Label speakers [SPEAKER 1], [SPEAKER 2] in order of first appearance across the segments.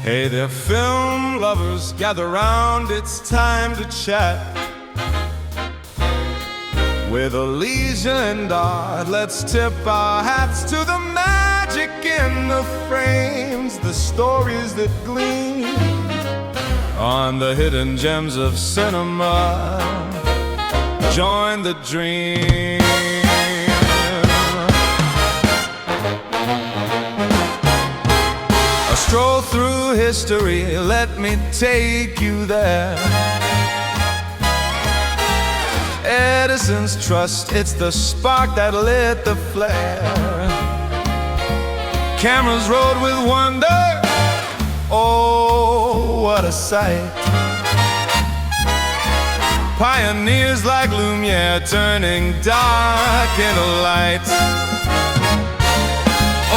[SPEAKER 1] Hey there, film lovers, gather round, it's time to chat. With Alicia and Art, let's tip our hats to the magic in the frames, the stories that gleam on the hidden gems of cinema. Join the dream. A stroll through history, let me take you there. Edison's trust, it's the spark that lit the flare. Cameras rode with wonder, oh, what a sight. Pioneers like Lumiere turning dark into light.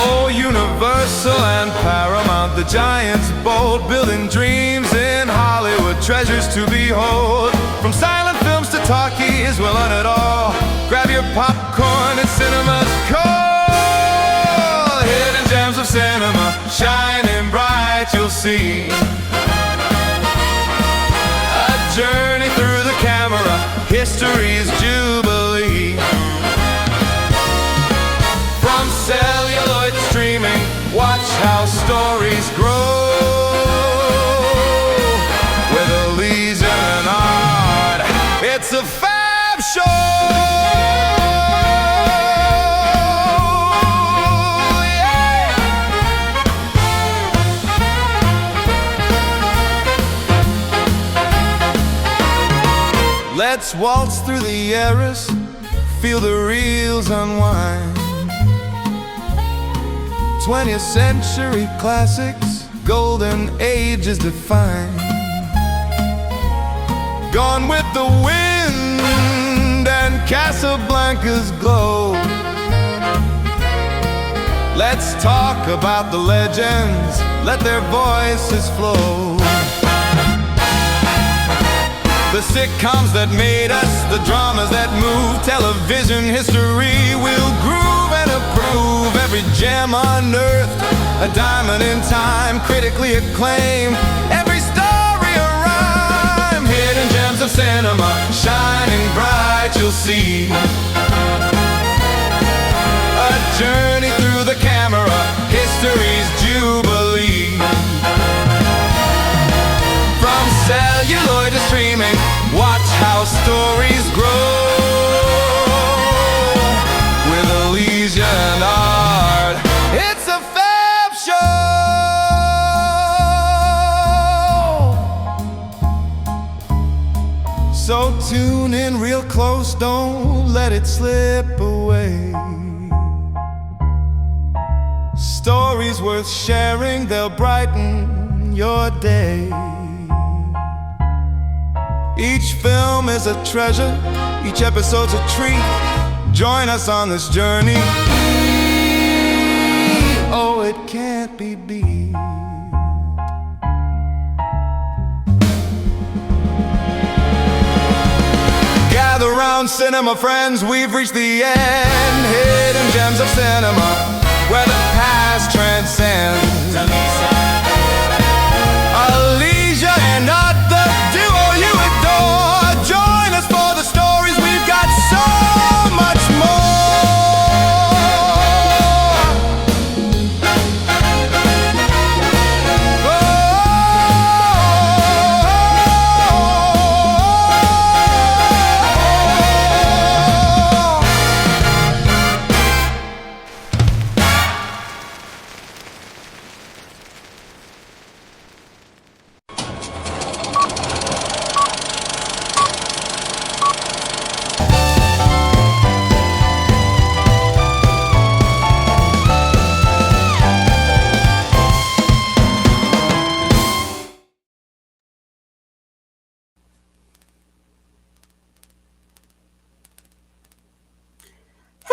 [SPEAKER 1] Oh, Universal and Paramount, the giants bold, building dreams in Hollywood, treasures to behold. From silent films to talkies, we'll learn it all. Grab your popcorn, it's cinema's call. Hidden gems of cinema, shining bright, you'll see. A journey through the camera, history's jubilee. From celluloid to streaming, watch how stories grow. With Alicia and Art, it's a fab show. Yeah. Let's waltz through the eras, feel the reels unwind. 20th century classics, golden ages defined. Gone with the wind and Casablanca's glow. Let's talk about the legends, let their voices flow. The sitcoms that made us, the dramas that move, television history will groove and approve. Every gem unearthed, a diamond in time, critically acclaimed. Every story a rhyme, hidden gems of cinema, shining bright, you'll see. A journey through the camera, history's jubilee. From celluloid to streaming, watch how stories grow. With Alicia and Art, it's a fab show. So tune in real close, don't let it slip away. Stories worth sharing, they'll brighten your day. Each film is a treasure, each episode's a treat. Join us on this journey. Oh, it can't be beat. Gather round, cinema friends, we've reached the end. Hidden gems of cinema, where the past transcends. Alicia and Art, the duo you adore. Join us for the stories, we've got so much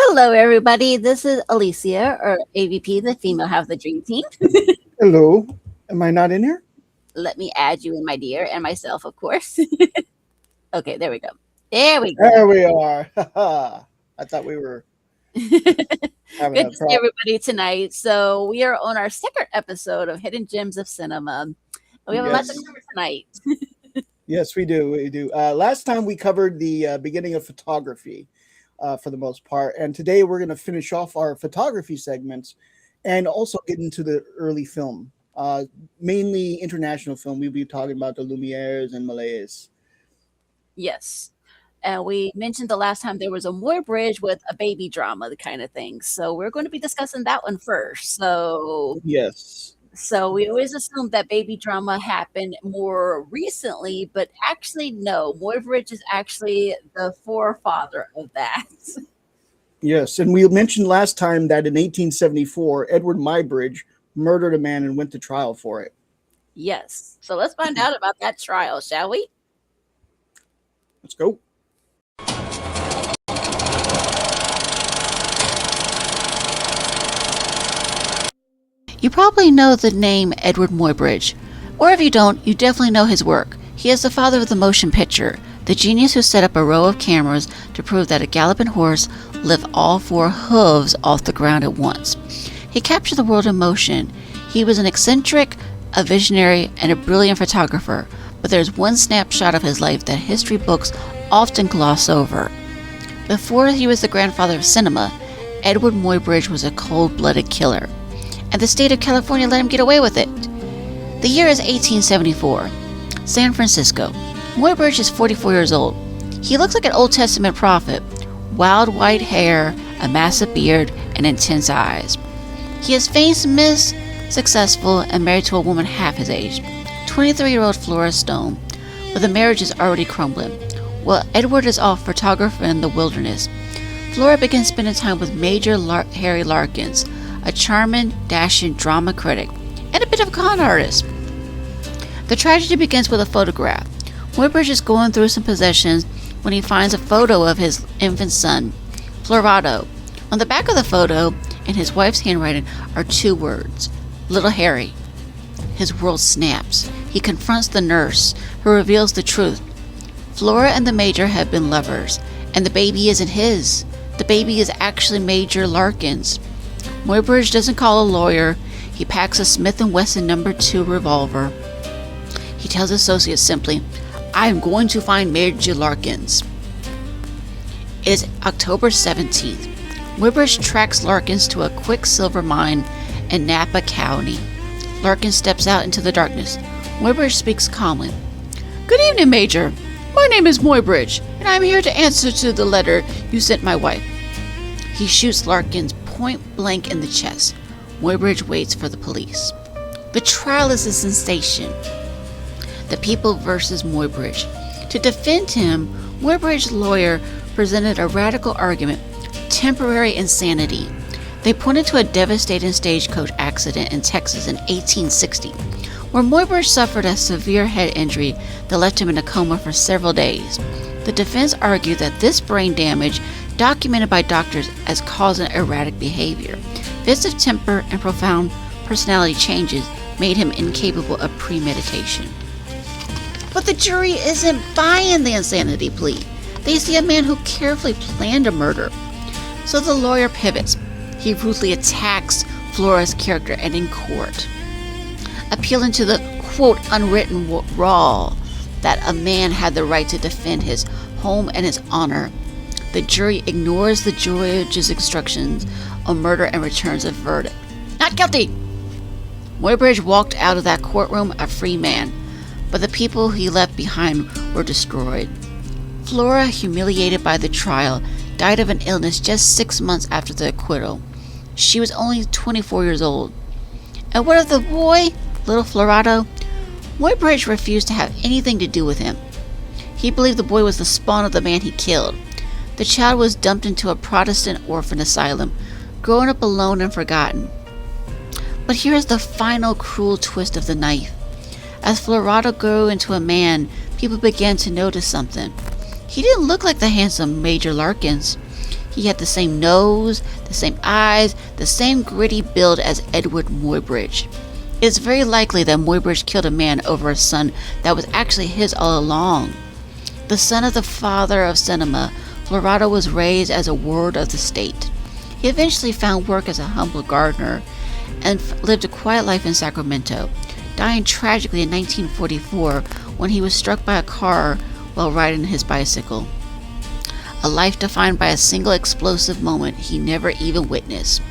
[SPEAKER 2] Hello, everybody. This is Alicia, or AVP, the female half of the Dream Team.
[SPEAKER 3] Hello. Am I not in here?
[SPEAKER 2] Let me add you in, my dear, and myself, of course. Okay, there we go. There we go.
[SPEAKER 3] There we are. I thought we were Having
[SPEAKER 2] Good
[SPEAKER 3] a
[SPEAKER 2] to see
[SPEAKER 3] problem.
[SPEAKER 2] everybody tonight. So we are on our second episode of Hidden Gems of Cinema. And we have a lot to
[SPEAKER 3] Yes.
[SPEAKER 2] cover tonight.
[SPEAKER 3] Yes, we do. We do. Last time we covered the beginning of photography for the most part. And today we're going to finish off our photography segments and also get into the early film, mainly international film. We'll be talking about the Lumieres and Malays.
[SPEAKER 2] Yes. And we mentioned the last time there was a Muybridge with a baby drama, the kind of thing. So we're going to be discussing that one first.
[SPEAKER 3] Yes.
[SPEAKER 2] So we always assume that baby drama happened more recently, but actually no. Muybridge is actually the forefather of that.
[SPEAKER 3] Yes. And we mentioned last time that in 1874, Edward Muybridge murdered a man and went to trial for it.
[SPEAKER 2] Yes. So let's find out about that trial, shall we?
[SPEAKER 3] Let's go.
[SPEAKER 2] You probably know the name Edward Muybridge, or if you don't, you definitely know his work. He is the father of the motion picture, the genius who set up a row of cameras to prove that a galloping horse lifts all four hooves off the ground at once. He captured the world in motion. He was an eccentric, a visionary, and a brilliant photographer, but there's one snapshot of his life that history books often gloss over. Before he was the grandfather of cinema, Edward Muybridge was a cold-blooded killer, and the state of California let him get away with it. The year is 1874. San Francisco. Muybridge is 44 years old. He looks like an Old Testament prophet. Wild white hair, a massive beard, and intense eyes. He is famous, successful, and married to a woman half his age, 23-year-old Flora Stone, but the marriage is already crumbling. While Edward is off photographing in the wilderness, Flora begins spending time with Major Harry Larkins, a charming, dashing drama critic, and a bit of a con artist. The tragedy begins with a photograph. Muybridge is going through some possessions when he finds a photo of his infant son, Florado. On the back of the photo, in his wife's handwriting, are two words, Little Harry. His world snaps. He confronts the nurse, who reveals the truth. Flora and the Major have been lovers, and the baby isn't his. The baby is actually Major Larkins. Muybridge doesn't call a lawyer. He packs a Smith & Wesson No. 2 revolver. He tells associates simply, "I am going to find Major Larkins." It is October 17th. Muybridge tracks Larkins to a quicksilver mine in Napa County. Larkins steps out into the darkness. Muybridge speaks calmly. "Good evening, Major. My name is Muybridge, and I am here to answer to the letter you sent my wife." He shoots Larkins point blank in the chest. Muybridge waits for the police. The trial is a sensation. The People versus Muybridge. To defend him, Muybridge's lawyer presented a radical argument, temporary insanity. They pointed to a devastating stagecoach accident in Texas in 1860, where Muybridge suffered a severe head injury that left him in a coma for several days. The defense argued that this brain damage, documented by doctors as causing erratic behavior, fits of temper, and profound personality changes, made him incapable of premeditation. But the jury isn't buying the insanity plea. They see a man who carefully planned a murder. So the lawyer pivots. He ruthlessly attacks Flora's character and in court, appealing to the, quote, unwritten law that a man had the right to defend his home and his honor. The jury ignores the judge's instructions on murder and returns a verdict. Not guilty! Muybridge walked out of that courtroom a free man, but the people he left behind were destroyed. Flora, humiliated by the trial, died of an illness just 6 months after the acquittal. She was only 24 years old. And what of the boy, little Florado? Muybridge refused to have anything to do with him. He believed the boy was the spawn of the man he killed. The child was dumped into a Protestant orphan asylum, growing up alone and forgotten. But here's the final cruel twist of the knife. As Florado grew into a man, people began to notice something. He didn't look like the handsome Major Larkins. He had the same nose, the same eyes, the same gritty build as Edward Muybridge. It is very likely that Muybridge killed a man over a son that was actually his all along. The son of the father of cinema, Florado was raised as a ward of the state. He eventually found work as a humble gardener and lived a quiet life in Sacramento, dying tragically in 1944 when he was struck by a car while riding his bicycle. A life defined by a single explosive moment he never even witnessed.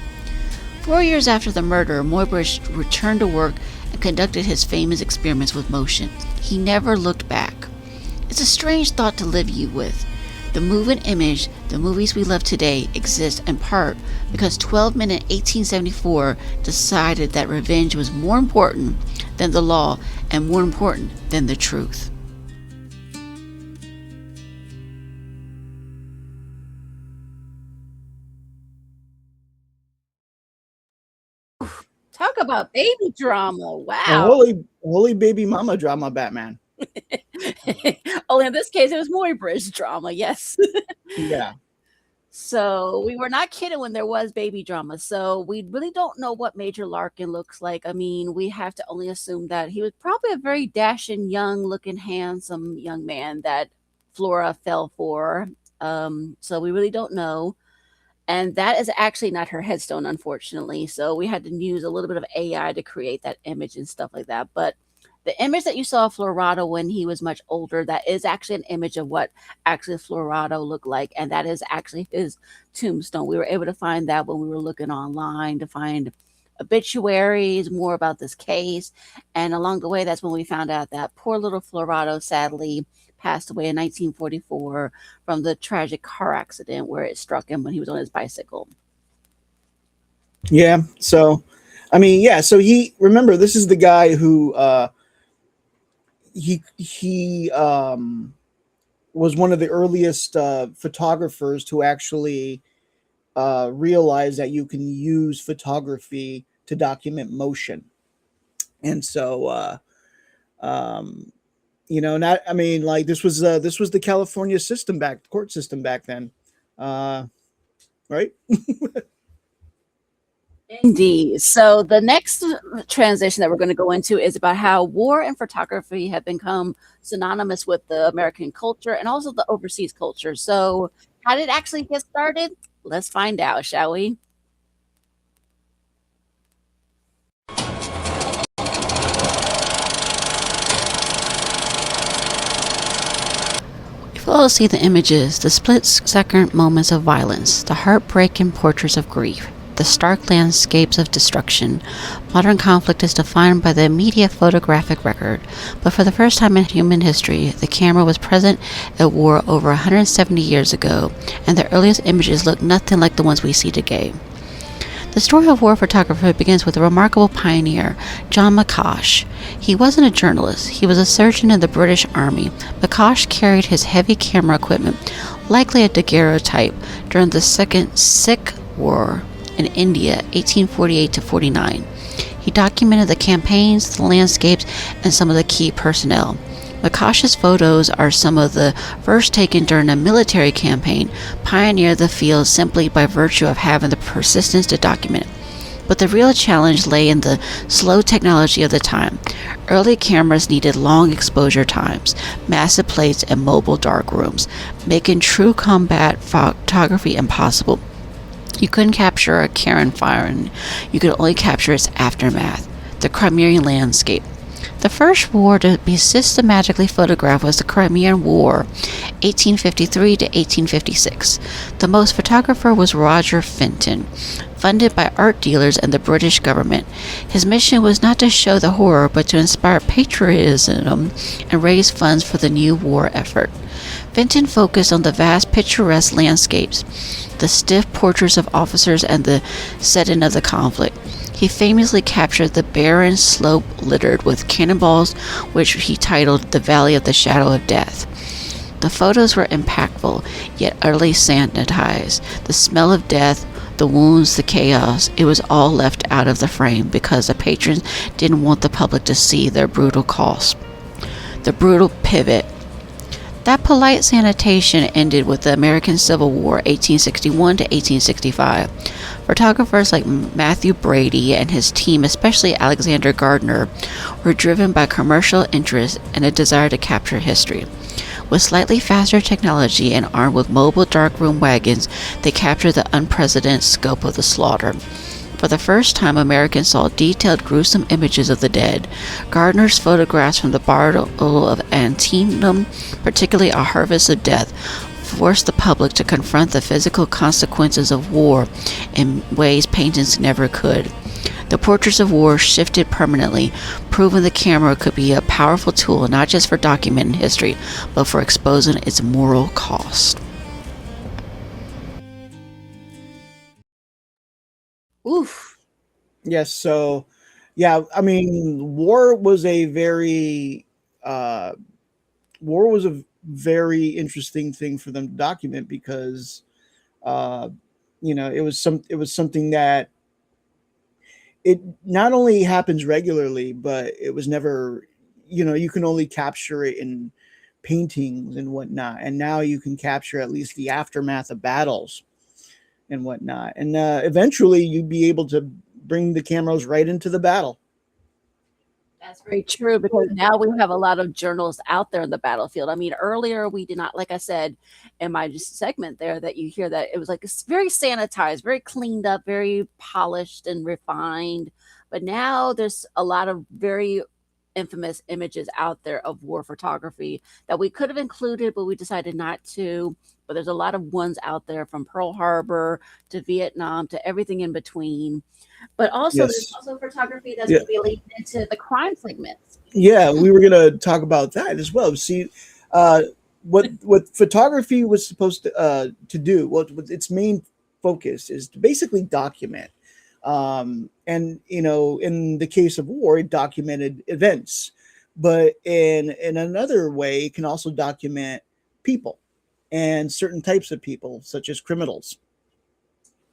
[SPEAKER 2] 4 years after the murder, Muybridge returned to work and conducted his famous experiments with motion. He never looked back. It's a strange thought to live with. The moving image, the movies we love today, exist in part because 12 Men in 1874 decided that revenge was more important than the law and more important than the truth.
[SPEAKER 4] Talk about baby drama.
[SPEAKER 3] A
[SPEAKER 4] Wow.
[SPEAKER 3] holy baby mama drama, Batman.
[SPEAKER 4] Only in this case, it was Muybridge drama. Yes.
[SPEAKER 3] Yeah.
[SPEAKER 4] So we were not kidding when there was baby drama. So we really don't know what Major Larkin looks like. I mean, we have to only assume that he was probably a very dashing, young looking, handsome young man that Flora fell for. So we really don't know. And that is actually not her headstone, unfortunately. So we had to use a little bit of AI to create that image and stuff like that. But the image that you saw of Florado when he was much older, that is actually an image of what actually Florado looked like. And that is actually his tombstone. We were able to find that when we were looking online to find obituaries, more about this case. And along the way, that's when we found out that poor little Florado sadly passed away in 1944 from the tragic car accident where it struck him when he was on his bicycle.
[SPEAKER 3] Yeah. So, I mean, yeah. So remember, this is the guy who he was one of the earliest photographers to actually realize that you can use photography to document motion. And so, not, I mean, like this was the California court system back then. Right.
[SPEAKER 4] Indeed. So the next transition that we're going to go into is about how war and photography have become synonymous with the American culture and also the overseas culture. So how did it actually get started? Let's find out, shall we?
[SPEAKER 2] If all see the images, the split-second moments of violence, the heartbreaking portraits of grief, the stark landscapes of destruction, modern conflict is defined by the immediate photographic record. But for the first time in human history, the camera was present at war over 170 years ago, and the earliest images look nothing like the ones we see today. The story of war photography begins with a remarkable pioneer, John McCosh. He wasn't a journalist, he was a surgeon in the British Army. McCosh carried his heavy camera equipment, likely a daguerreotype, during the Second Sikh War in India, 1848 to 49. He documented the campaigns, the landscapes, and some of the key personnel. McCosh's photos are some of the first taken during a military campaign, pioneered the field simply by virtue of having the persistence to document it. But the real challenge lay in the slow technology of the time. Early cameras needed long exposure times, massive plates, and mobile darkrooms, making true combat photography impossible. You couldn't capture a cannon firing, you could only capture its aftermath, the Crimean landscape. The first war to be systematically photographed was the Crimean War, 1853 to 1856. The most photographer was Roger Fenton, funded by art dealers and the British government. His mission was not to show the horror, but to inspire patriotism and raise funds for the new war effort. Fenton focused on the vast picturesque landscapes, the stiff portraits of officers, and the setting of the conflict. He famously captured the barren slope littered with cannonballs, which he titled The Valley of the Shadow of Death. The photos were impactful, yet utterly sanitized. The smell of death, the wounds, the chaos, it was all left out of the frame because the patrons didn't want the public to see their brutal cost. The brutal pivot. That polite sanitation ended with the American Civil War, 1861 to 1865. Photographers like Matthew Brady and his team, especially Alexander Gardner, were driven by commercial interest and a desire to capture history. With slightly faster technology and armed with mobile darkroom wagons, they captured the unprecedented scope of the slaughter. For the first time, Americans saw detailed, gruesome images of the dead. Gardner's photographs from the Battle of Antietam, particularly A Harvest of Death, forced the public to confront the physical consequences of war in ways paintings never could. The portraits of war shifted permanently, proving the camera could be a powerful tool not just for documenting history, but for exposing its moral cost.
[SPEAKER 4] Oof.
[SPEAKER 3] Yes, so yeah, I mean, war was a very interesting thing for them to document because uh, it was something that it not only happens regularly, but it was never, you can only capture it in paintings and whatnot, and now you can capture at least the aftermath of battles and whatnot, and eventually you'd be able to bring the cameras right into the battle.
[SPEAKER 4] That's very true because now we have a lot of journals out there in the battlefield. I mean, earlier we did not, like I said in my just segment there, that you hear that it was like it's very sanitized, very cleaned up, very polished and refined. But now there's a lot of very infamous images out there of war photography that we could have included, but we decided not to. But there's a lot of ones out there from Pearl Harbor to Vietnam to everything in between. But also, there's
[SPEAKER 3] Yes.
[SPEAKER 4] also photography that's
[SPEAKER 3] Yeah.
[SPEAKER 4] going to be leading into the crime segments.
[SPEAKER 3] Yeah, we were going to talk about that as well. See, uh, what photography was supposed to do, what its main focus is to basically document. And in the case of war, it documented events, but in another way, it can also document people and certain types of people, such as criminals.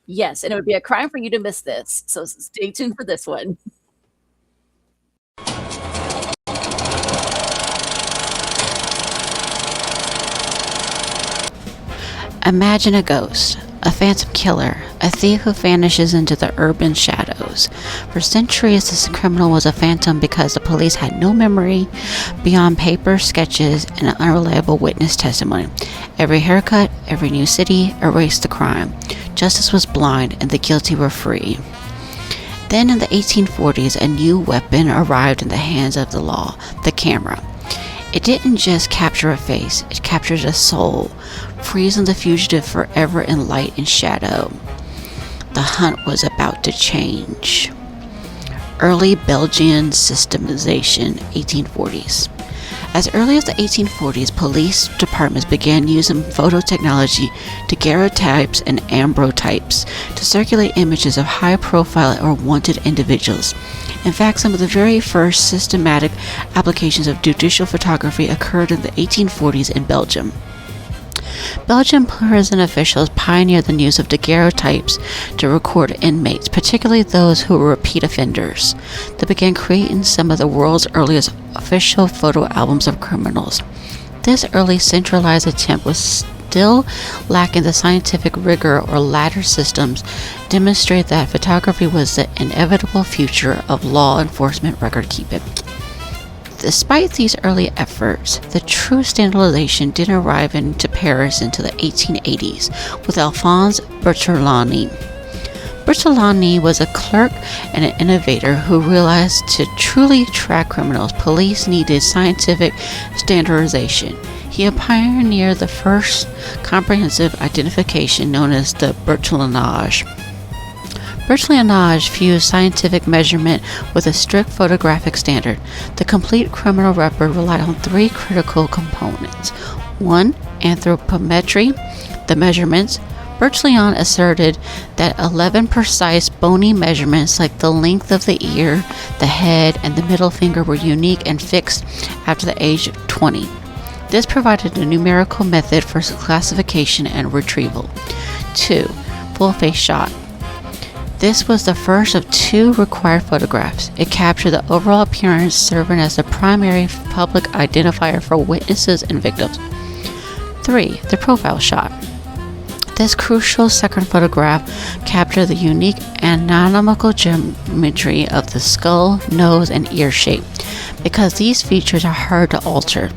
[SPEAKER 4] Yes, and it would be a crime for you to miss this. So stay tuned for this one.
[SPEAKER 2] Imagine a ghost, a phantom killer, a thief who vanishes into the urban shadows. For centuries, this criminal was a phantom because the police had no memory beyond paper sketches and unreliable witness testimony. Every haircut, every new city erased the crime. Justice was blind and the guilty were free. Then in the 1840s, a new weapon arrived in the hands of the law, the camera. It didn't just capture a face, it captured a soul, freezing the fugitive forever in light and shadow. The hunt was about to change. Early Belgian systemization, 1840s. As early as the 1840s, police departments began using photo technology, daguerreotypes and ambrotypes to circulate images of high-profile or wanted individuals. In fact, some of the very first systematic applications of judicial photography occurred in the 1840s in Belgium. Belgian prison officials pioneered the use of daguerreotypes to record inmates, particularly those who were repeat offenders. They began creating some of the world's earliest official photo albums of criminals. This early centralized attempt was still lacking the scientific rigor or ladder systems demonstrate that photography was the inevitable future of law enforcement record keeping. Despite these early efforts, the true standardization didn't arrive into Paris until the 1880s with Alphonse Bertolini. Bertolini was a clerk and an innovator who realized to truly track criminals, police needed scientific standardization. He pioneered the first comprehensive identification known as the Bertolinage. Bertolinage fused scientific measurement with a strict photographic standard. The complete criminal record relied on three critical components. 1. Anthropometry, the measurements. Bertillon asserted that 11 precise bony measurements like the length of the ear, the head, and the middle finger were unique and fixed after the age of 20. This provided a numerical method for classification and retrieval. 2. Full face shot. This was the first of two required photographs. It captured the overall appearance, serving as the primary public identifier for witnesses and victims. 3. The profile shot. This crucial second photograph captured the unique anatomical geometry of the skull, nose, and ear shape. Because these features are hard to alter,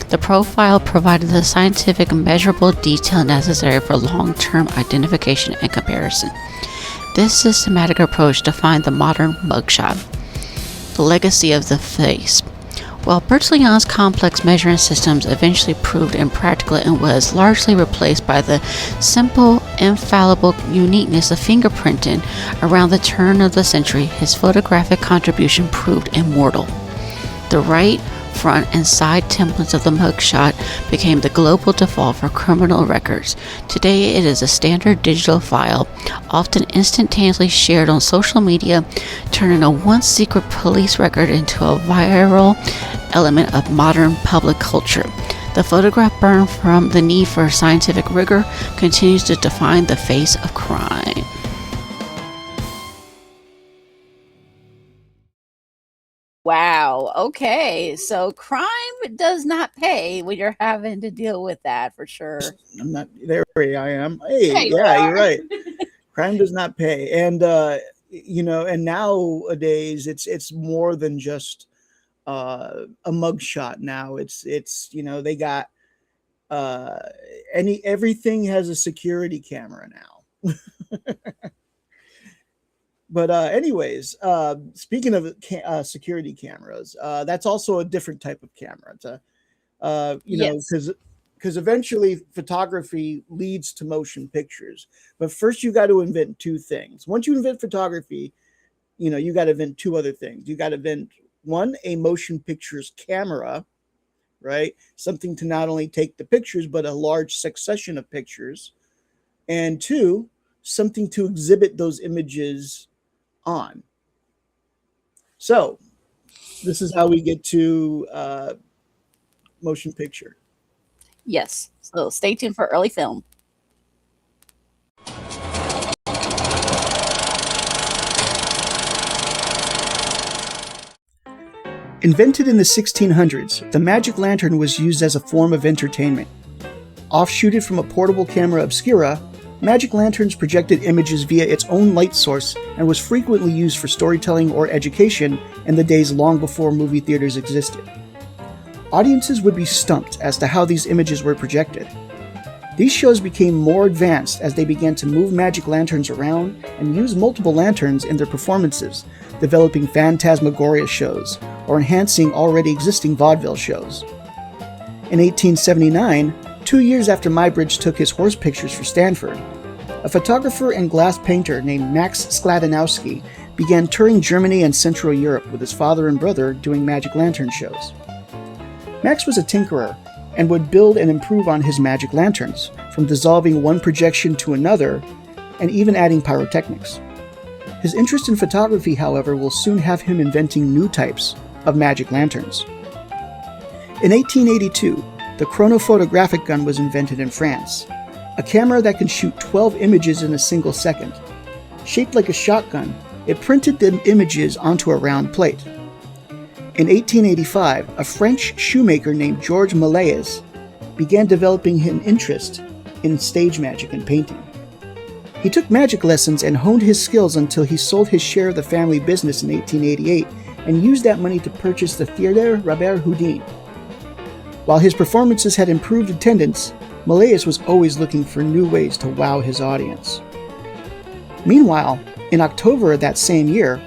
[SPEAKER 2] The profile provided the scientific and measurable detail necessary for long-term identification and comparison. This systematic approach defined the modern mugshot. The legacy of the face. While Bertillon's complex measuring systems eventually proved impractical and was largely replaced by the simple, infallible uniqueness of fingerprinting around the turn of the century, his photographic contribution proved immortal. The right, front, and side templates of the mugshot became the global default for criminal records. Today it is a standard digital file, often instantaneously shared on social media, turning a once secret police record into a viral element of modern public culture. The photograph born from the need for scientific rigor continues to define the face of crime.
[SPEAKER 4] Wow. Okay. So crime does not pay when you're having to deal with that for sure.
[SPEAKER 3] I'm not there. I am. Hey,
[SPEAKER 4] There you
[SPEAKER 3] yeah,
[SPEAKER 4] are.
[SPEAKER 3] you're right. Crime does not pay, and and nowadays it's more than just a mugshot. Now it's they got everything has a security camera now. But anyways, speaking of security cameras, that's also a different type of camera. It's
[SPEAKER 4] Yes.
[SPEAKER 3] because eventually photography leads to motion pictures. But first, you got to invent two things. Once you invent photography, you got to invent two other things. You got to invent one, a motion pictures camera, right? Something to not only take the pictures, but a large succession of pictures. And two, something to exhibit those images on. So this is how we get to motion picture.
[SPEAKER 4] Yes. So stay tuned for early film.
[SPEAKER 3] Invented in the 1600s, the magic lantern was used as a form of entertainment. Offshooted from a portable camera obscura, magic lanterns projected images via its own light source and was frequently used for storytelling or education in the days long before movie theaters existed. Audiences would be stumped as to how these images were projected. These shows became more advanced as they began to move magic lanterns around and use multiple lanterns in their performances, developing phantasmagoria shows or enhancing already existing vaudeville shows. In 1879, 2 years after Muybridge took his horse pictures for Stanford, a photographer and glass painter named Max Skladanowski began touring Germany and Central Europe with his father and brother doing magic lantern shows. Max was a tinkerer and would build and improve on his magic lanterns, from dissolving one projection to another, and even adding pyrotechnics. His interest in photography, however, will soon have him inventing new types of magic lanterns. In 1882, the chronophotographic gun was invented in France, a camera that can shoot 12 images in a single second. Shaped like a shotgun, it printed the images onto a round plate. In 1885, a French shoemaker named Georges Méliès began developing an interest in stage magic and painting. He took magic lessons and honed his skills until he sold his share of the family business in 1888 and used that money to purchase the Theatre Robert Houdin. While his performances had improved attendance, Méliès was always looking for new ways to wow his audience. Meanwhile, in October of that same year,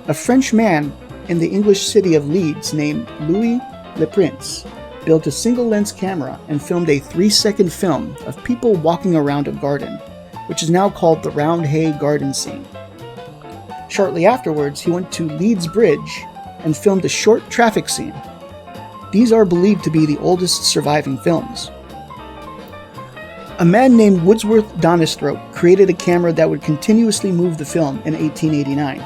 [SPEAKER 3] a French man in the English city of Leeds named Louis Le Prince built a single-lens camera and filmed a 3-second film of people walking around a garden, which is now called the Round Hay Garden Scene. Shortly afterwards, he went to Leeds Bridge and filmed a short traffic scene. These are believed to be the oldest surviving films. A man named Wordsworth Donisthrope created a camera that would continuously move the film in 1889.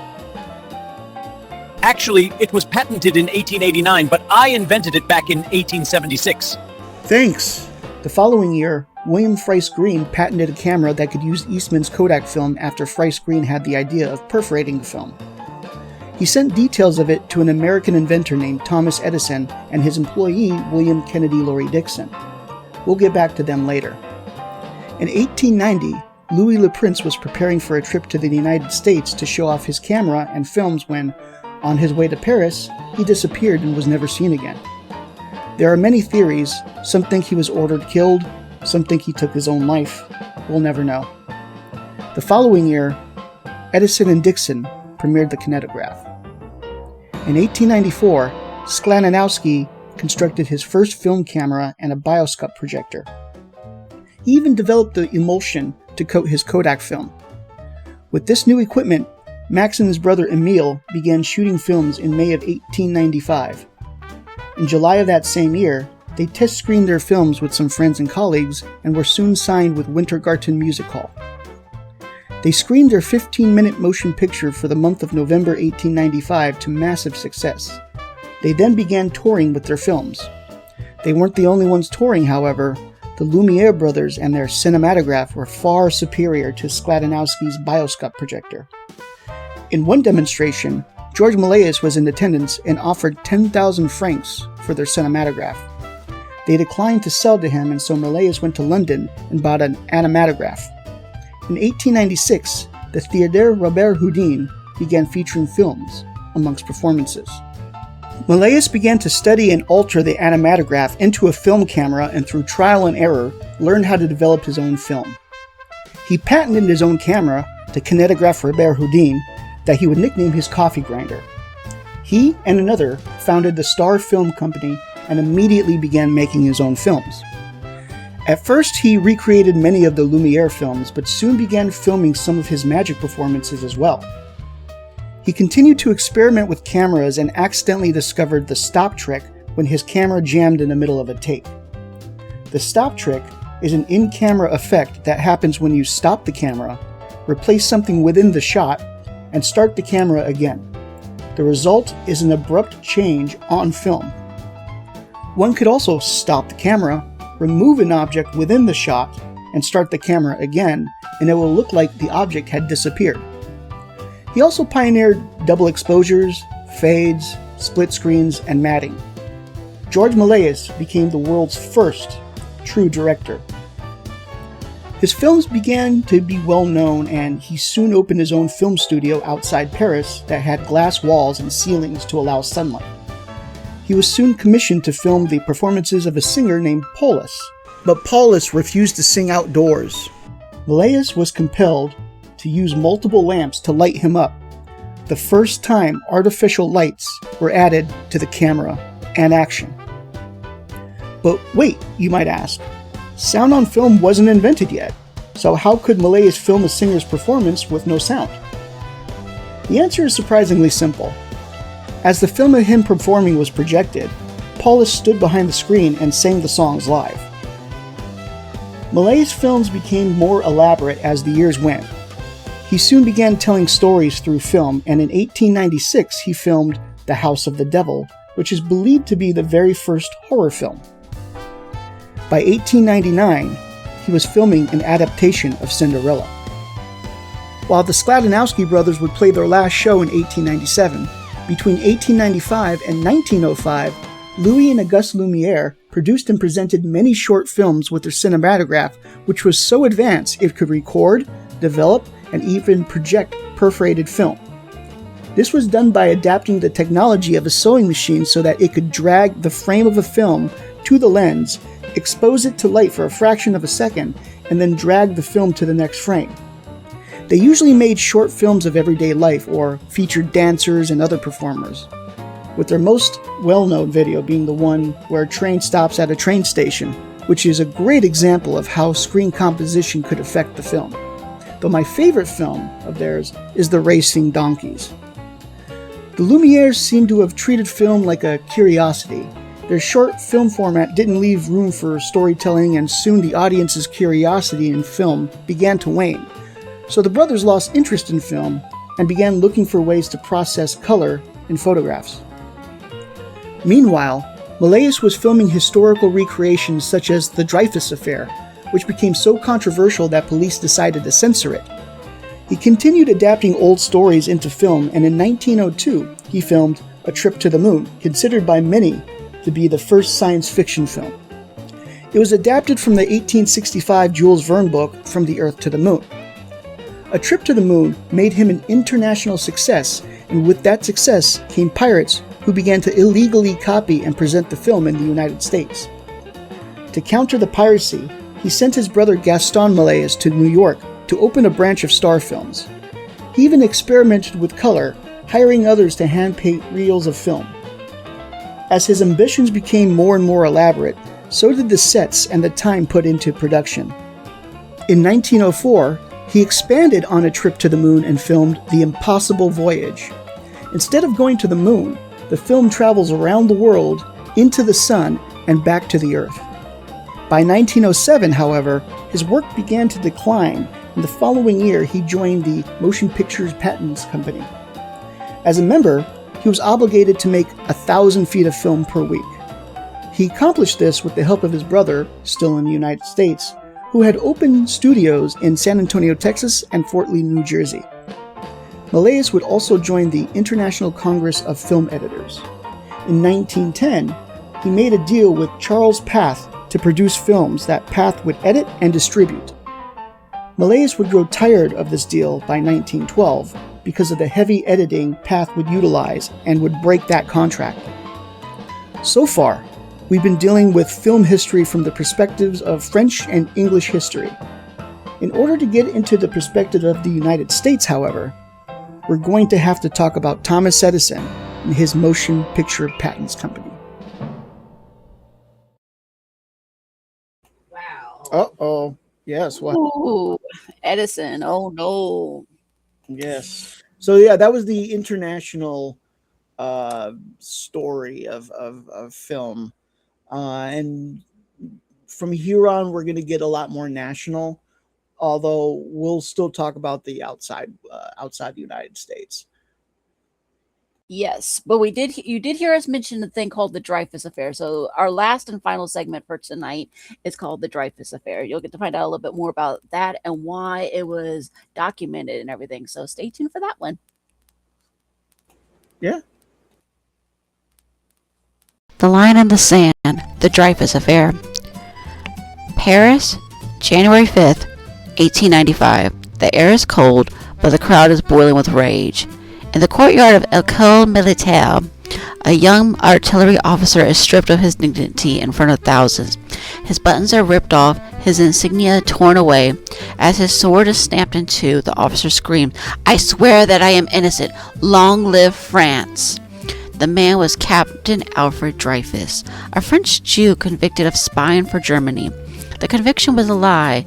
[SPEAKER 5] Actually, it was patented in 1889, but I invented it back in 1876.
[SPEAKER 3] Thanks! The following year, William Frice Green patented a camera that could use Eastman's Kodak film after Frice Green had the idea of perforating the film. He sent details of it to an American inventor named Thomas Edison and his employee, William Kennedy Laurie Dixon. We'll get back to them later. In 1890, Louis Le Prince was preparing for a trip to the United States to show off his camera and films when, on his way to Paris, he disappeared and was never seen again. There are many theories. Some think he was ordered killed, some think he took his own life. We'll never know. The following year, Edison and Dixon premiered the kinetograph. In 1894, Sklananowski constructed his first film camera and a bioscope projector. He even developed the emulsion to coat his Kodak film. With this new equipment, Max and his brother Emil began shooting films in May of 1895. In July of that same year, they test screened their films with some friends and colleagues and were soon signed with Wintergarten Music Hall. They screened their 15-minute motion picture for the month of November 1895 to massive success. They then began touring with their films. They weren't the only ones touring, however. The Lumiere brothers and their cinematograph were far superior to Sklananowski's bioscope projector. In one demonstration, George Méliès was in attendance and offered 10,000 francs for their cinematograph. They declined to sell to him, and so Méliès went to London and bought an animatograph. In 1896, the Theatre Robert Houdin began featuring films amongst performances. Méliès began to study and alter the animatograph into a film camera, and through trial and error, learned how to develop his own film. He patented his own camera, the Kinetograph Robert Houdin, that he would nickname his coffee grinder. He and another founded the Star Film Company and immediately began making his own films. At first, he recreated many of the Lumiere films, but soon began filming some of his magic performances as well. He continued to experiment with cameras and accidentally discovered the stop trick when his camera jammed in the middle of a take. The stop trick is an in-camera effect that happens when you stop the camera, replace something within the shot, and start the camera again. The result is an abrupt change on film. One could also stop the camera, remove an object within the shot, and start the camera again, and it will look like the object had disappeared. He also pioneered double exposures, fades, split screens, and matting. George Méliès became the world's first true director. His films began to be well known, and he soon opened his own film studio outside Paris that had glass walls and ceilings to allow sunlight. He was soon commissioned to film the performances of a singer named Paulus, but Paulus refused to sing outdoors. Méliès was compelled to use multiple lamps to light him up, the first time artificial lights were added to the camera and action. But wait, you might ask, sound on film wasn't invented yet, so how could Méliès film a singer's performance with no sound? The answer is surprisingly simple. As the film of him performing was projected, Paulus stood behind the screen and sang the songs live. Méliès' films became more elaborate as the years went. He soon began telling stories through film, and in 1896 he filmed The House of the Devil, which is believed to be the very first horror film. By 1899, he was filming an adaptation of Cinderella. While the Sklananowski brothers would play their last show in 1897, between 1895 and 1905, Louis and Auguste Lumiere produced and presented many short films with their cinematograph, which was so advanced it could record, develop, and even project perforated film. This was done by adapting the technology of a sewing machine so that it could drag the frame of a film to the lens, expose it to light for a fraction of a second, and then drag the film to the next frame. They usually made short films of everyday life or featured dancers and other performers, with their most well-known video being the one where a train stops at a train station, which is a great example of how screen composition could affect the film. Though my favorite film of theirs is The Racing Donkeys. The Lumieres seem to have treated film like a curiosity. Their short film format didn't leave room for storytelling, and soon the audience's curiosity in film began to wane. So the brothers lost interest in film and began looking for ways to process color in photographs. Meanwhile, Méliès was filming historical recreations such as the Dreyfuss Affair, which became so controversial that police decided to censor it. He continued adapting old stories into film, and in 1902 he filmed A Trip to the Moon, considered by many to be the first science fiction film. It was adapted from the 1865 Jules Verne book From the Earth to the Moon. A Trip to the Moon made him an international success, and with that success came pirates who began to illegally copy and present the film in the United States. To counter the piracy, he sent his brother Gaston Méliès to New York to open a branch of Star Films. He even experimented with color, hiring others to hand-paint reels of film. As his ambitions became more and more elaborate, so did the sets and the time put into production. In 1904, he expanded on a trip to the moon and filmed The Impossible Voyage. Instead of going to the moon, the film travels around the world, into the sun, and back to the Earth. By 1907, however, his work began to decline, and the following year he joined the Motion Picture Patents Company. As a member, he was obligated to make 1,000 feet of film per week. He accomplished this with the help of his brother, still in the United States, who had opened studios in San Antonio, Texas, and Fort Lee, New Jersey. Méliès would also join the International Congress of Film Editors. In 1910, he made a deal with Charles Path to produce films that Path would edit and distribute. Méliès would grow tired of this deal by 1912 because of the heavy editing Path would utilize and would break that contract. So far, we've been dealing with film history from the perspectives of French and English history. In order to get into the perspective of the United States, however, we're going to have to talk about Thomas Edison and his Motion Picture Patents Company.
[SPEAKER 4] Wow.
[SPEAKER 3] Uh-oh. Yes. What?
[SPEAKER 4] Ooh, Edison. Oh no.
[SPEAKER 3] Yes. So yeah, that was the international story of film. And from here on, we're going to get a lot more national, although we'll still talk about the outside the United States.
[SPEAKER 4] Yes, but you did hear us mention a thing called the Dreyfuss Affair. So our last and final segment for tonight is called the Dreyfuss Affair. You'll get to find out a little bit more about that and why it was documented and everything. So stay tuned for that one.
[SPEAKER 3] Yeah.
[SPEAKER 2] The Line in the Sand, the Dreyfuss Affair. Paris, January 5th, 1895. The air is cold, but the crowd is boiling with rage. In the courtyard of École Militaire, a young artillery officer is stripped of his dignity in front of thousands. His buttons are ripped off, his insignia torn away. As his sword is snapped in two, the officer screams, "I swear that I am innocent! Long live France!" The man was Captain Alfred Dreyfus, a French Jew convicted of spying for Germany. The conviction was a lie.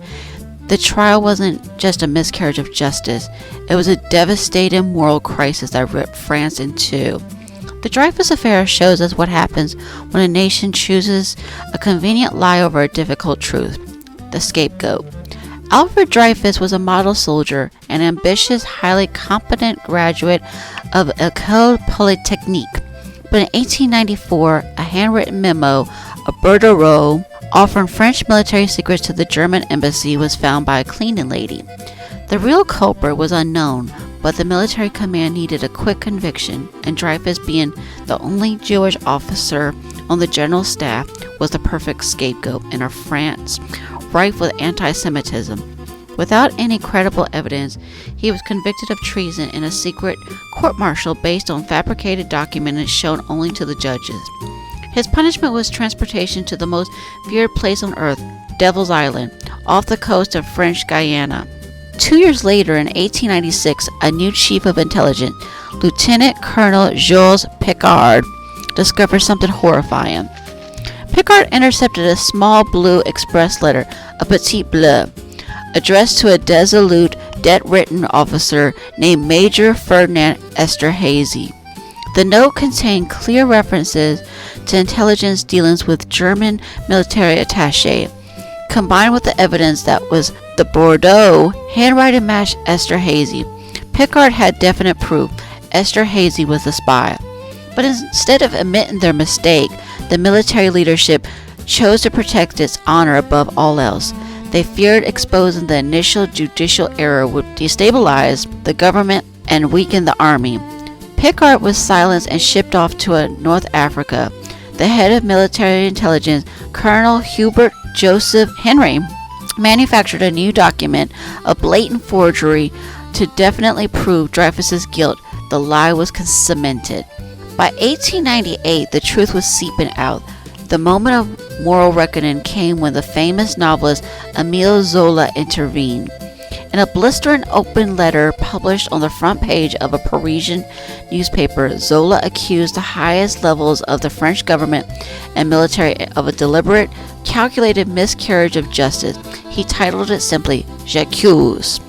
[SPEAKER 2] The trial wasn't just a miscarriage of justice. It was a devastating moral crisis that ripped France in two. The Dreyfuss Affair shows us what happens when a nation chooses a convenient lie over a difficult truth. The scapegoat. Alfred Dreyfus was a model soldier, an ambitious, highly competent graduate of École Polytechnique. But in 1894, a handwritten memo, a bordereau, offering French military secrets to the German embassy was found by a cleaning lady. The real culprit was unknown, but the military command needed a quick conviction, and Dreyfus, being the only Jewish officer on the general staff, was the perfect scapegoat in a France rife with anti-Semitism. Without any credible evidence, he was convicted of treason in a secret court-martial based on fabricated documents shown only to the judges. His punishment was transportation to the most feared place on earth, Devil's Island, off the coast of French Guiana. 2 years later, in 1896, a new chief of intelligence, Lieutenant Colonel Jules Picard, discovered something horrifying. Picard intercepted a small blue express letter, a petit bleu, addressed to a dissolute, debt-ridden officer named Major Ferdinand Esterhazy. The note contained clear references to intelligence dealings with German military attaché. Combined with the evidence that was the Bordeaux handwriting matched Esterhazy, Picard had definite proof Esterhazy was the spy. But instead of admitting their mistake, the military leadership chose to protect its honor above all else. They feared exposing the initial judicial error would destabilize the government and weaken the army. Picard was silenced and shipped off to North Africa. The head of military intelligence, Colonel Hubert Joseph Henry, manufactured a new document, a blatant forgery, to definitely prove Dreyfus's guilt. The lie was cemented. By 1898, the truth was seeping out. The moment of moral reckoning came when the famous novelist Émile Zola intervened. In a blistering open letter published on the front page of a Parisian newspaper, Zola accused the highest levels of the French government and military of a deliberate, calculated miscarriage of justice. He titled it simply, J'accuse.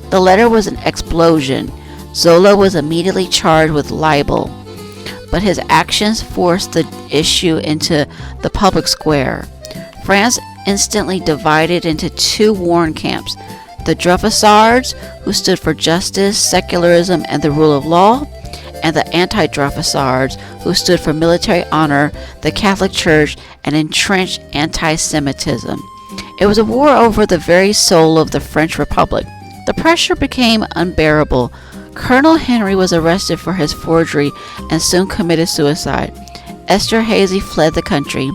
[SPEAKER 2] The letter was an explosion. Zola was immediately charged with libel, but his actions forced the issue into the public square. France instantly divided into two warring camps: the Dreyfussards, who stood for justice, secularism, and the rule of law, and the anti-Dreyfussards, who stood for military honor, the Catholic Church, and entrenched anti-Semitism. It was a war over the very soul of the French Republic. The pressure became unbearable. Colonel Henry was arrested for his forgery and soon committed suicide. Esterhazy fled the country.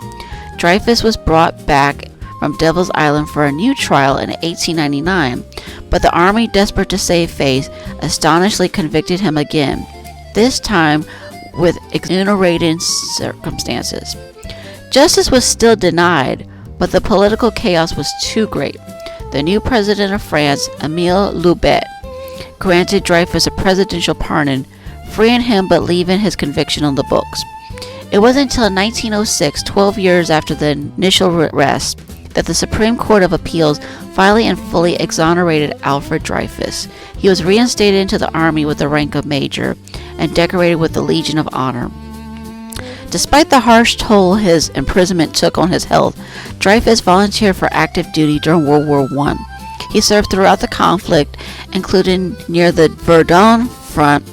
[SPEAKER 2] Dreyfuss was brought back from Devil's Island for a new trial in 1899, but the army, desperate to save face, astonishingly convicted him again, this time with exonerating circumstances. Justice was still denied, but the political chaos was too great. The new president of France, Émile Loubet, granted Dreyfuss a presidential pardon, freeing him but leaving his conviction on the books. It wasn't until 1906, 12 years after the initial arrest, that the Supreme Court of Appeals finally and fully exonerated Alfred Dreyfuss. He was reinstated into the army with the rank of major and decorated with the Legion of Honor. Despite the harsh toll his imprisonment took on his health, Dreyfuss volunteered for active duty during World War I. He served throughout the conflict, including near the Verdun front,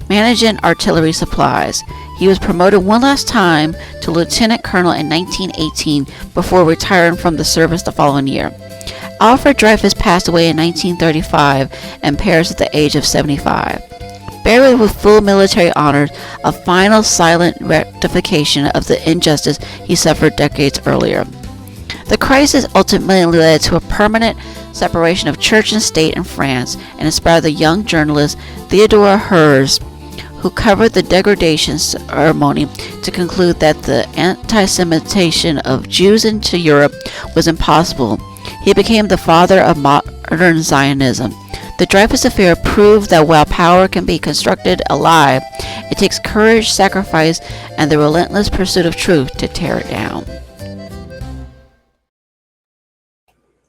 [SPEAKER 2] managing artillery supplies. He was promoted one last time to lieutenant colonel in 1918 before retiring from the service the following year. Alfred Dreyfuss passed away in 1935 in Paris at the age of 75. Buried with full military honors, a final silent rectification of the injustice he suffered decades earlier. The crisis ultimately led to a permanent separation of church and state in France and inspired the young journalist Theodore Herz, who covered the degradation ceremony, to conclude that the anti-Semitation of Jews into Europe was impossible. He became the father of modern Zionism. The Dreyfuss Affair proved that while power can be constructed alive, it takes courage, sacrifice, and the relentless pursuit of truth to tear it down.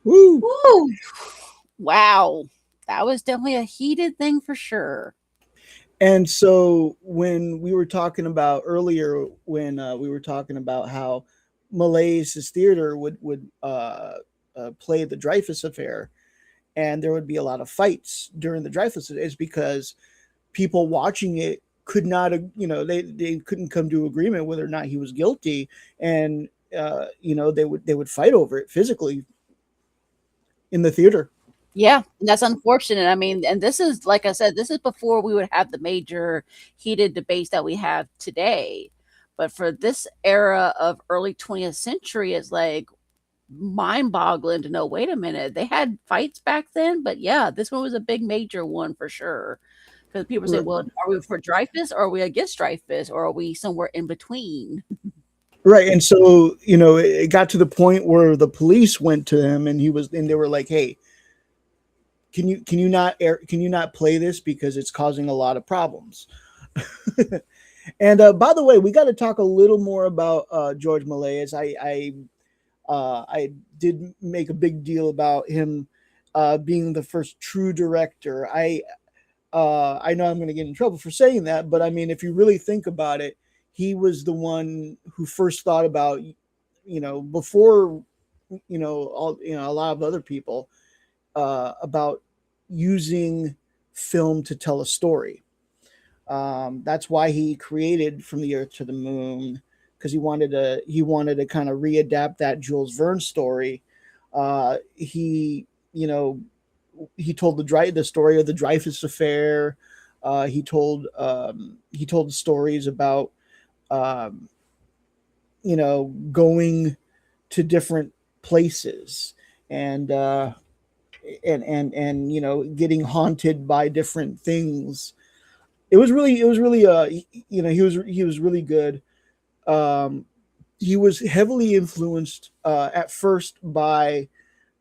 [SPEAKER 3] Woo!
[SPEAKER 4] Woo! Wow. That was definitely a heated thing for sure.
[SPEAKER 3] And so when we were talking about earlier, when we were talking about how Malay's theater would play the Dreyfuss Affair, and there would be a lot of fights during the Dreyfuss, is because people watching it could not, they couldn't come to agreement whether or not he was guilty, and they would fight over it physically in the theater.
[SPEAKER 4] Yeah, that's unfortunate. I mean, and this is, like I said, this is before we would have the major heated debates that we have today. But for this era of early 20th century, it's like mind-boggling to know, wait a minute, they had fights back then, but yeah, this one was a big major one for sure. Because people say, well, are we for Dreyfuss or are we against Dreyfuss, or are we somewhere in between?
[SPEAKER 3] Right. And so, it got to the point where the police went to him and they were like, hey, can you not play this because it's causing a lot of problems. And by the way, we got to talk a little more about George Méliès. I did make a big deal about him being the first true director. I know I'm going to get in trouble for saying that, but I mean, if you really think about it, he was the one who first thought about, before, a lot of other people, about using film to tell a story. That's why he created From the Earth to the Moon, because he wanted to kind of readapt that Jules Verne story. He told the story of the Dreyfuss Affair. He told stories about going to different places and getting haunted by different things. he was really good. Um, he was heavily influenced at first by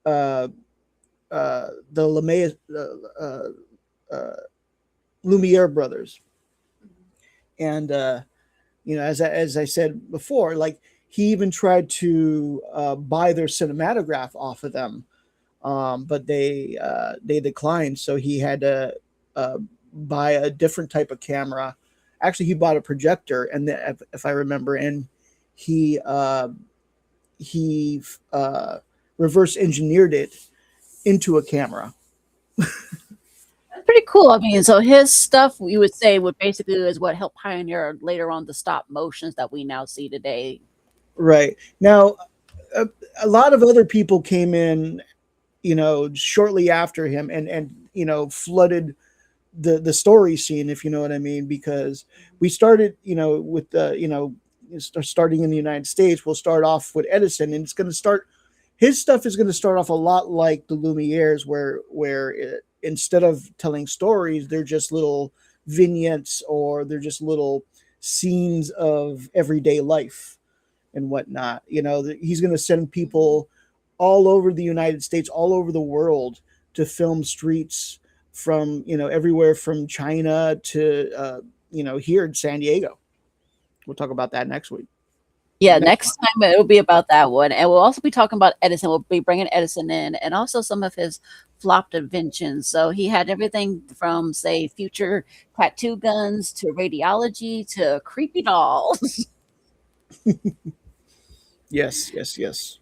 [SPEAKER 3] uh, the uh, Lumiere brothers, and as I said before, like he even tried to buy their cinematograph off of them, but they declined. So he had to uh, buy a different type of camera. Actually, he bought a projector, and if I remember, and he uh, he reverse engineered it into a camera.
[SPEAKER 4] That's pretty cool. I mean, so his stuff we would say would basically is what helped pioneer later on the stop motions that we now see today.
[SPEAKER 3] Right now, a, a lot of other people came in, shortly after him, and flooded the story scene, if you know what I mean, because we started, with the, starting in the United States. We'll start off with Edison, and it's going to start. His stuff is going to start off a lot like the Lumieres, instead of telling stories, they're just little vignettes, or they're just little scenes of everyday life and whatnot. He's going to send people all over the United States, all over the world, to film streets from everywhere from China to here in San Diego. We'll talk about that next week.
[SPEAKER 4] Yeah, next time it'll be about that one. And we'll also be talking about Edison. We'll be bringing Edison in and also some of his flopped inventions. So he had everything from, say, future tattoo guns to radiology to creepy dolls.
[SPEAKER 3] Yes, yes, yes.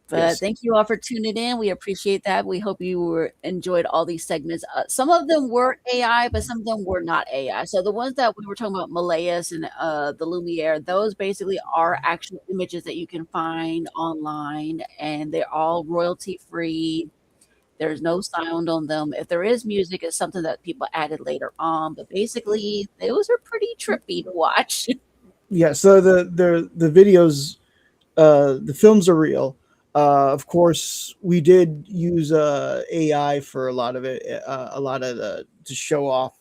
[SPEAKER 4] But
[SPEAKER 3] Yes.
[SPEAKER 4] thank you all for tuning in. We appreciate that. We hope you enjoyed all these segments. Some of them were AI, but some of them were not AI. So the ones that we were talking about, Malaya's and the Lumiere, those basically are actual images that you can find online, and they're all royalty free. There's no sound on them. If there is music, it's something that people added later on. But basically, those are pretty trippy to watch.
[SPEAKER 3] Yeah. So the videos, the films are real. Of course, we did use AI for a lot of it, to show off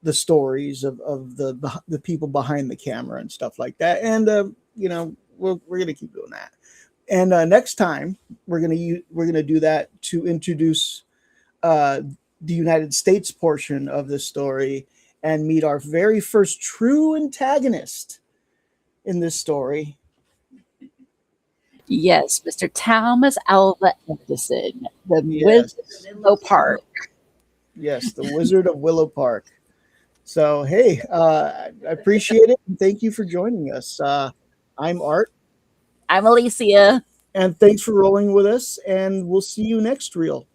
[SPEAKER 3] the stories of the people behind the camera and stuff like that. And we're gonna keep doing that. And next time we're gonna do that to introduce uh, the United States portion of this story and meet our very first true antagonist in this story.
[SPEAKER 4] Yes, Mr. Thomas Alva Edison, the
[SPEAKER 3] Yes.
[SPEAKER 4] Wizard of Willow Park.
[SPEAKER 3] Yes, the Wizard of Willow Park. So, hey, I appreciate it. And thank you for joining us. I'm Art,
[SPEAKER 4] I'm Alicia.
[SPEAKER 3] and thanks for rolling with us. And we'll see you next reel.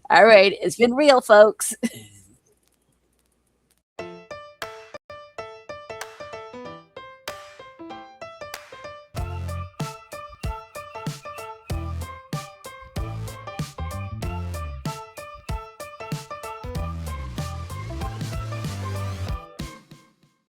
[SPEAKER 4] All right, it's been real, folks.